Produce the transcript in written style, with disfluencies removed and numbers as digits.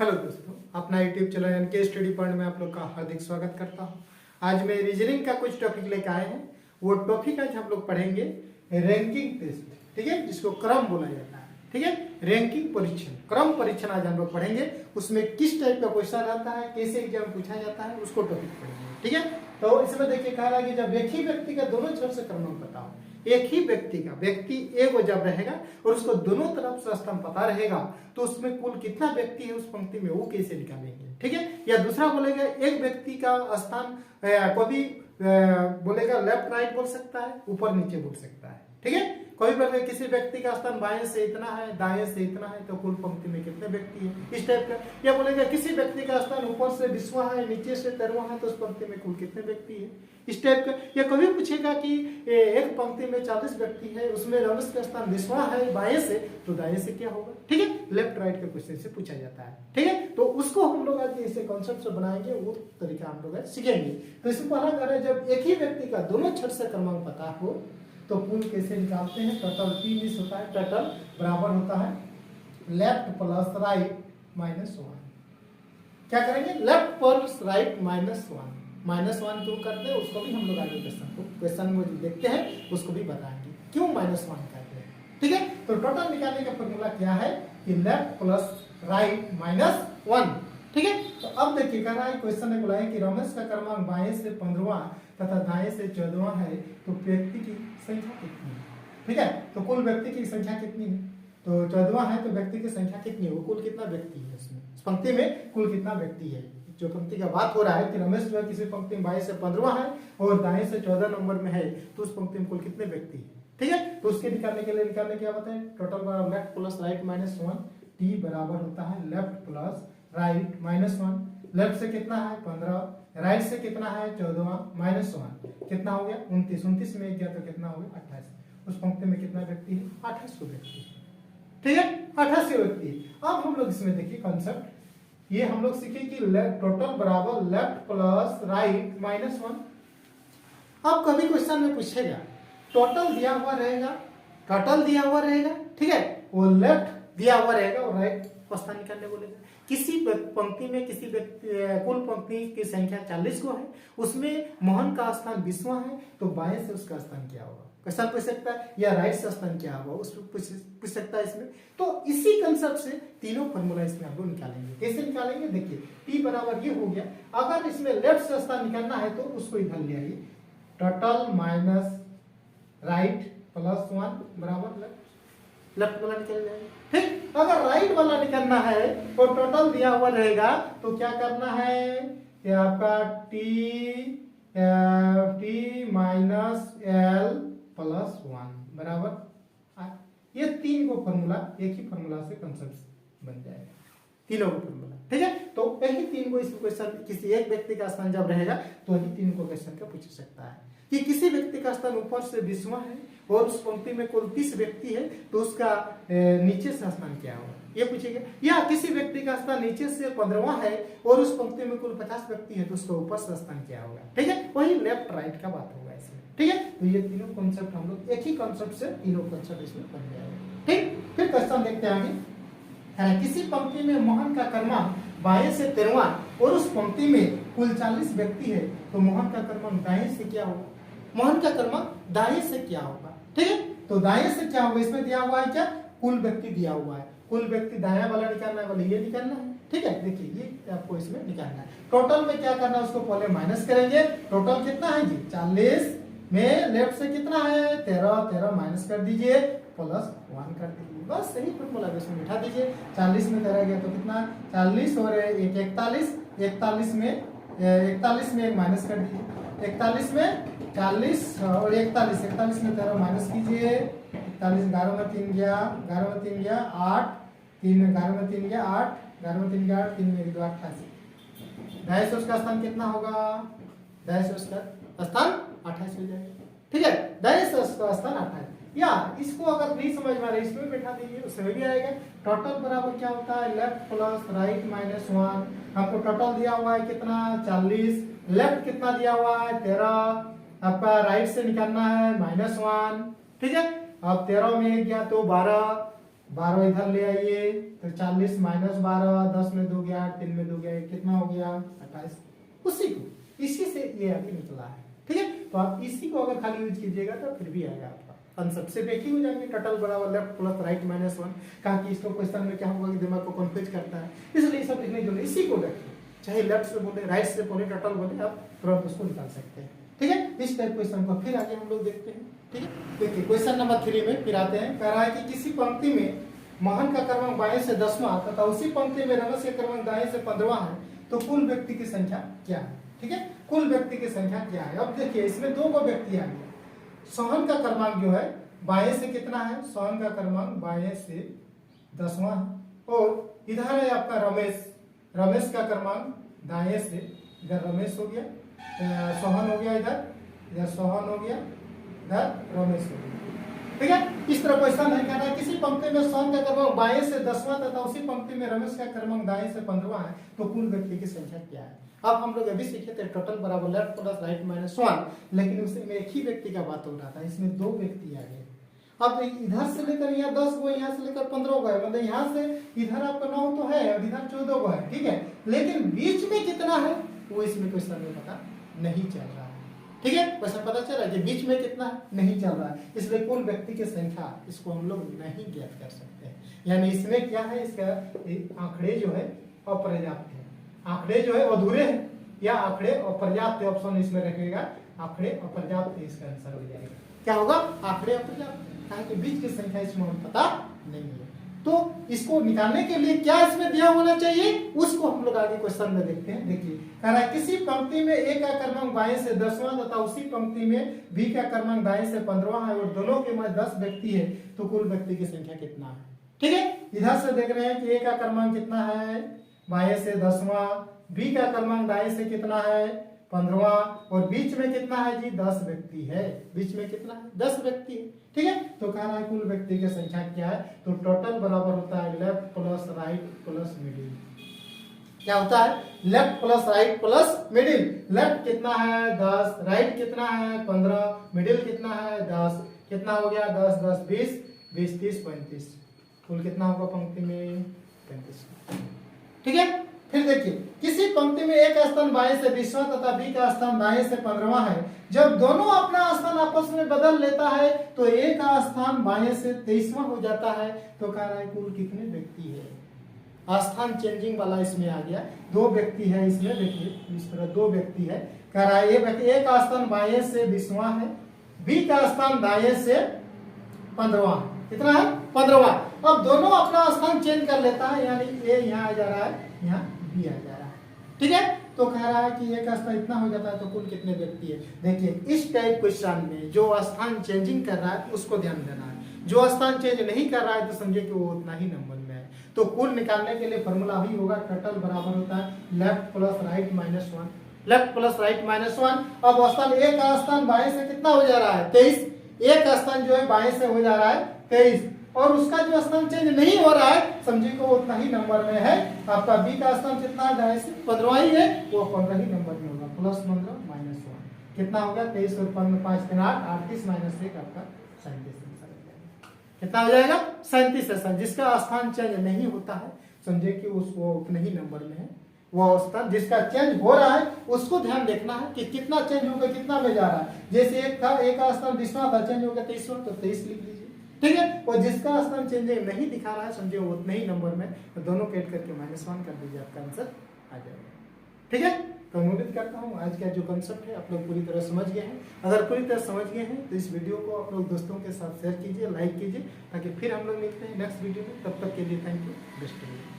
Hello दोस्तों, अपना YouTube channel NK study point में आप लोग का हार्दिक स्वागत करता हूं। आज मैं रीजनिंग का कुछ टॉपिक लेकर आए हैं। वो टॉपिक आज हम लोग पढ़ेंगे रैंकिंग टेस्ट, ठीक है, जिसको क्रम बोला जाता है, ठीक है। रैंकिंग परीक्षण, क्रम परीक्षण आज हम लोग पढ़ेंगे। उसमें किस टाइप का क्वेश्चन रहता है, कैसे एग्जाम पूछा जाता है, उसको टॉपिक पढ़ेंगे, ठीक है। तो इसमें देखिए कह रहा है कि जब एक ही व्यक्ति का दोनों छोर से क्रमांक बताओ, एक ही व्यक्ति ए वो जब रहेगा और उसको दोनों तरफ से स्तंभ पता रहेगा तो उसमें कुल कितना व्यक्ति है उस पंक्ति में, वो कैसे निकालेंगे, ठीक है। या दूसरा बोलेगा एक व्यक्ति का स्थान कभी बोलेगा लेफ्ट राइट बोल सकता है, ऊपर नीचे बोल सकता है, ठीक है। कोई बोलेगा किसी व्यक्ति का स्थान बाएं से इतना है, दाएं से इतना है, तो कुल पंक्ति में कितने व्यक्ति है, इस टाइप का। या बोलेगा किसी व्यक्ति का स्थान ऊपर से 20वां है, नीचे से 13वां है, तो उस पंक्ति में कुल कितने व्यक्ति है, इस टाइप का। या कभी पूछेगा कि एक पंक्ति में 40 व्यक्ति है, उसमें रमेश का स्थान 20वां है बाएं से, तो दाएं से क्या होगा, ठीक है। लेफ्ट राइट का क्वेश्चन से पूछा जाता है, ठीक है। तो उसको हम लोग आज ऐसे कॉन्सेप्ट से बनाएंगे, वो तरीका हम लोग सीखेंगे। तो इसमें पहला कर रहे हैं, जब एक ही व्यक्ति का दोनों छठ से क्रमांक पता हो तो कुल कैसे निकालते हैं। टोटल 3 मिस होता है, टोटल बराबर होता है लेफ्ट प्लस राइट माइनस 1। क्या करेंगे, लेफ्ट प्लस राइट माइनस 1 क्यों करते हैं उसको भी हम लोग आगे क्वेश्चन में देखते हैं, उसको भी बताएंगे क्यों -1 करते हैं, ठीक है। तो टोटल निकालने का फॉर्मूला क्या है कि लेफ्ट प्लस राइट माइनस 1, ठीक है। तो अब देखिए कह रहा है, क्वेश्चन ने बोला है कि रमेश का क्रमांक बाएं से 15वां तथा दाएं से 14वां है, तो व्यक्ति की संख्या कितनी है, ठीक है। तो कुल व्यक्ति की संख्या कितनी है, तो 14वां है, तो व्यक्ति की संख्या कितनी है, वो कुल कितना व्यक्ति है इसमें, इस पंक्ति में कुल कितना व्यक्ति है। जो पंक्ति का बात हो रहा है कि रमेश जो है किसी पंक्ति में बाएं से 15वां है और दाएं से 14 नंबर में है, तो उस पंक्ति में कुल कितने व्यक्ति है, ठीक है। तो उसके निकालने के लिए निकालने क्या बताएं, टोटल बराबर left plus right minus 1, T बराबर होता है left plus right minus 1। Left से कितना है 15, राइट से कितना है 14 माइनस 1, कितना हो गया 29, 29 में गया तो कितना हो गया 28। उस पंक्ति में कितना व्यक्ति है, 28 व्यक्ति, ठीक है, 28 व्यक्ति। अब हम लोग इसमें देखिए कॉन्सेप्ट, ये हम लोग सीखे कि टोटल बराबर लेफ्ट प्लस राइट माइनस 1। अब कभी क्वेश्चन में पूछेगा टोटल दिया हुआ रहेगा, टोटल दिया हुआ रहेगा, ठीक है, वो लेफ्ट दिया हुआ रहेगा और राइट स्थान निकालने बोलेगा। किसी पंक्ति में किसी कुल पंक्ति की संख्या 40 को है, उसमें मोहन का स्थान 20वां है, तो बाएं से उसका स्थान क्या होगा, क्वेश्चन पूछ सकता है। या राइट से स्थान क्या होगा, उसको पूछ सकता है इसमें। तो इसी कंसेप्ट से तीनों फॉर्मूला इसमें हम लोग निकालेंगे। कैसे निकालेंगे, देखिए टी बराबर ये हो गया। अगर इसमें लेफ्ट से स्थान निकालना है तो उसको इधर ले आइए, टोटल माइनस राइट प्लस 1 बराबर लेफ्ट वाला निकल जाएगा, ठीक। अगर राइट वाला निकालना है तो टोटल दिया हुआ रहेगा, तो क्या करना है कि आपका टी माइनस एल प्लस 1 बराबर, ये तीन को फॉर्मूला एक ही फॉर्मूला से कंसेप्ट बन जाएगा, तीनों को फॉर्मूला, ठीक है। तो यही तीन को इस क्वेश्चन, किसी एक व्यक्ति का स्थान जब रहेगा तो यही तीन को क्वेश्चन का पूछ सकता है कि किसी व्यक्ति का स्थान ऊपर से 20वां है और उस पंक्ति में कुल 30 व्यक्ति है, तो उसका नीचे से स्थान क्या होगा, ये पूछेगा। या किसी व्यक्ति का स्थान नीचे से 15वां है और उस पंक्ति में कुल 50 व्यक्ति है, तो उसका ऊपर से स्थान क्या होगा, ठीक है। वही लेफ्ट राइट का बात होगा इसमें, ठीक है। तो ये तीनों कॉन्सेप्ट हम लोग एक ही कॉन्सेप्ट से तीनों कॉन्सेप्ट इसमें बन जाएगा, ठीक। फिर क्वेश्चन देखते हैं आगे। किसी पंक्ति में मोहन का क्रमांक बाएं से 13वां और उस पंक्ति में कुल 40 व्यक्ति है, तो मोहन का क्रमांक दाएं से क्या होगा, मोहन का क्रमांक दाएं से क्या होगा, ठीक है। तो दाएं से क्या होगा, इसमें दिया हुआ है क्या, कुल व्यक्ति दिया हुआ है, कुल व्यक्ति दाया वाला निकालना है, वाला ये निकालना है, ठीक है। देखिए ये आपको इसमें निकालना है। टोटल में क्या करना है, उसको पहले माइनस करेंगे। टोटल कितना है जी 40 में लेफ्ट से कितना है 13 माइनस कर दीजिए प्लस 1 कर दीजिए, बस सही फॉर्मूला इसमें बिठा दीजिए। 40 में करा गया तो कितना 40 और 1 41, 41 में एक माइनस कर दीजिए, 41 में 40 और 41 में 13 माइनस कीजिए, 41 11 में 3 गया, 11 में 3 गया 8, 3 में 11 में 3 गया 8, 11 में 3 गया 8, 3 में 2 88, दाएं से उसका स्थान कितना होगा, दाएं से उसका स्थान 28 हो जाएगा, ठीक है। दाएं से उसका स्थान 28। या इसको अगर नहीं समझ में आ रहा है इसमें बैठा दीजिए, उसमें भी आएगा। टोटल बराबर क्या होता है, लेफ्ट प्लस राइट माइनस 1। हमको टोटल दिया हुआ है कितना 40, लेफ्ट कितना दिया हुआ है 13, आपका राइट से निकालना है -1, ठीक है। अब 13 में 1 गया तो 12, 12 इधर ले आइए तो 40 माइनस 12, 10 में 2 गया, 3 में 2 गया, कितना हो गया 28। उसी को इसी से ये आके निकला है, ठीक है। तो आप इसी को अगर खाली यूज कीजिएगा तो फिर भी आएगा आपका आंसर। सिर्फ एक ही हो जाएंगे, टोटल बराबर लेफ्ट प्लस राइट माइनस 1। कहा कि इसको क्वेश्चन में क्या होगा कि दिमाग को कंफ्यूज करता है, इसलिए सब लिखने के लिए इसी को रखिए, चाहे लेफ्ट से बोले राइट से बोले टोटल बोले, आप तुरंत उसको निकाल सकते हैं, ठीक है। इस टाइप क्वेश्चन को फिर आगे हम लोग देखते हैं, ठीक है। देखिए क्वेश्चन नंबर 3 में फिर आते हैं। कह रहा है कि किसी पंक्ति में महन का क्रमांक बाएं से 10वां तथा उसी पंक्ति में रमेश का क्रमांक दाएं से 15वां है, तो कुल व्यक्ति की संख्या क्या है, ठीक है। कुल व्यक्ति की संख्या क्या है। अब देखिए इसमें 2 को व्यक्ति आ गया। सोहन का क्रमांक जो है बाएं से कितना है, सोहन का क्रमांक बाएं से 10वां है, और इधर है आपका रमेश, रमेश का क्रमांक दाएं से, इधर रमेश हो गया, सोहन हो गया, इधर सोहन हो गया, इधर रमेश हो गया, ठीक है। इस तरह क्वेश्चन है, कह रहा है किसी पंक्ति में सोहन का क्रमांक बाएं से 10वां तथा उसी पंक्ति में रमेश का क्रमांक दाएं से 15वां है, तो कुल व्यक्ति की संख्या क्या है। अब हम लोग अभी सीखे थे टोटल बराबर लेफ्ट प्लस राइट माइनस 1, लेकिन उसमें एक ही व्यक्ति का बात हो रहा था, इसमें 2 व्यक्ति आ गए। अब इधर से लेकर यहाँ 10 गो, यहाँ से लेकर 15 गो है, मतलब यहाँ से इधर आपका 9 तो है और इधर 14 गो है, ठीक है। लेकिन बीच में कितना है वो इसमें क्वेश्चन में पता नहीं चल रहा है, ठीक है। वैसे पता चल रहा है कि बीच में कितना है नहीं चल रहा है, इसलिए कुल व्यक्ति की संख्या इसको हम लोग नहीं ज्ञात कर सकते हैं। यानी इसमें क्या है, इसका आंकड़े जो है अपर्याप्त है, आंकड़े जो है अधूरे हैं, या आंकड़े अपर्याप्त ऑप्शन इसमें रखेगा, आंकड़े अपर्याप्त इसका आंसर हो जाएगा। क्या होगा, आंकड़े अपर्याप्त, ताकि बीच की संख्या इसमें पता नहीं है। तो इसको निकालने के लिए क्या इसमें दिया होना चाहिए, उसको हम लोग आगे क्वेश्चन में देखते हैं। देखिए कह रहा है किसी पंक्ति में ए का क्रमांक बाएं से 10वां तथा उसी पंक्ति में बी का क्रमांक दाएं से 15वां है, और दोनों के मध्य 10 व्यक्ति है, तो कुल व्यक्ति की संख्या कितना है, ठीक है। इधर से देख रहे हैं कि ए का क्रमांक कितना है बाएं से 10वां, बी का क्रमांक दाएं से कितना है 15वां, और बीच में कितना है जी 10 व्यक्ति है, बीच में कितना है 10 व्यक्ति है, ठीक है। तो कह रहा है कुल व्यक्ति की संख्या क्या है, तो टोटल बराबर होता है left plus right plus middle. क्या होता है, left plus right plus middle. Left कितना है 10, राइट कितना है 15, मिडिल कितना है 10, कितना हो गया 10 10 20 20 30 35, कुल कितना होगा पंक्ति में 35, ठीक है। फिर देखिए किसी पंक्ति में एक स्थान बाएं से 20वां तथा बी का स्थान दाएं से 15वां है, जब दोनों अपना स्थान आपस में बदल लेता है तो ए का स्थान बाएं से 23वां हो जाता है, तो कह रहा है कुल कितने व्यक्ति है। स्थान चेंजिंग वाला इसमें आ गया, 2 व्यक्ति है इसमें, देखिए इस तरह 2 व्यक्ति है। कह रहा है ए का स्थान बाएं से 20वां है, बी का स्थान दाएं से 15वां, कितना है 15वां। अब दोनों अपना स्थान चेंज कर लेता है, यानी ए यहाँ आ जा रहा है, यहाँ बी आ जा रहा है, ठीक है। तो कह रहा है कि ए का स्थान इतना हो जाता है, तो कुल कितने व्यक्ति है। देखिए इस टाइप क्वेश्चन में जो स्थान चेंजिंग कर रहा है उसको ध्यान देना है, जो स्थान चेंज नहीं कर रहा है तो समझे कि वो उतना ही नंबर में है। तो कुल निकालने के लिए फॉर्मूला भी होगा, टोटल बराबर होता है left plus right minus 1, left plus right minus 1। अब स्थान ए का स्थान बाएं से कितना हो जा रहा है 23, एक स्थान जो है बाएं से हो जा रहा है 23, और उसका जो स्थान चेंज नहीं हो रहा है समझिए को उतना ही नंबर में है। आपका बी का स्थान कितना है दाएं से 15वां ही है, वो 15 ही नंबर में होगा, प्लस 15 माइनस 1 कितना होगा 23 और 5 38 माइनस 1 आपका 37 कितना हो जाएगा 37। जिसका स्थान चेंज नहीं होता है समझे कि उसको उतने ही नंबर में है। वो स्थान जिसका चेंज हो रहा है उसको ध्यान देखना है कि कितना चेंज होगा, कितना में जा रहा है। जैसे एक था, एक का स्थान 20वां था, चेंज होगा 23वां, तो 23 लिख लीजिए, ठीक है। और जिसका स्थान चेंज नहीं दिखा रहा है समझे वो उतने ही नंबर में, तो दोनों कैट करके -1 कर दीजिए, आपका आंसर आ जाएगा, ठीक है। तो उम्मीद करता हूँ आज का जो कंसेप्ट है आप लोग पूरी तरह समझ गए हैं। अगर पूरी तरह समझ गए हैं तो इस वीडियो को आप लोग दोस्तों के साथ शेयर कीजिए, लाइक कीजिए, ताकि फिर हम लोग मिलते हैं नेक्स्ट वीडियो में। तब तक के लिए थैंक यू, बेस्ट।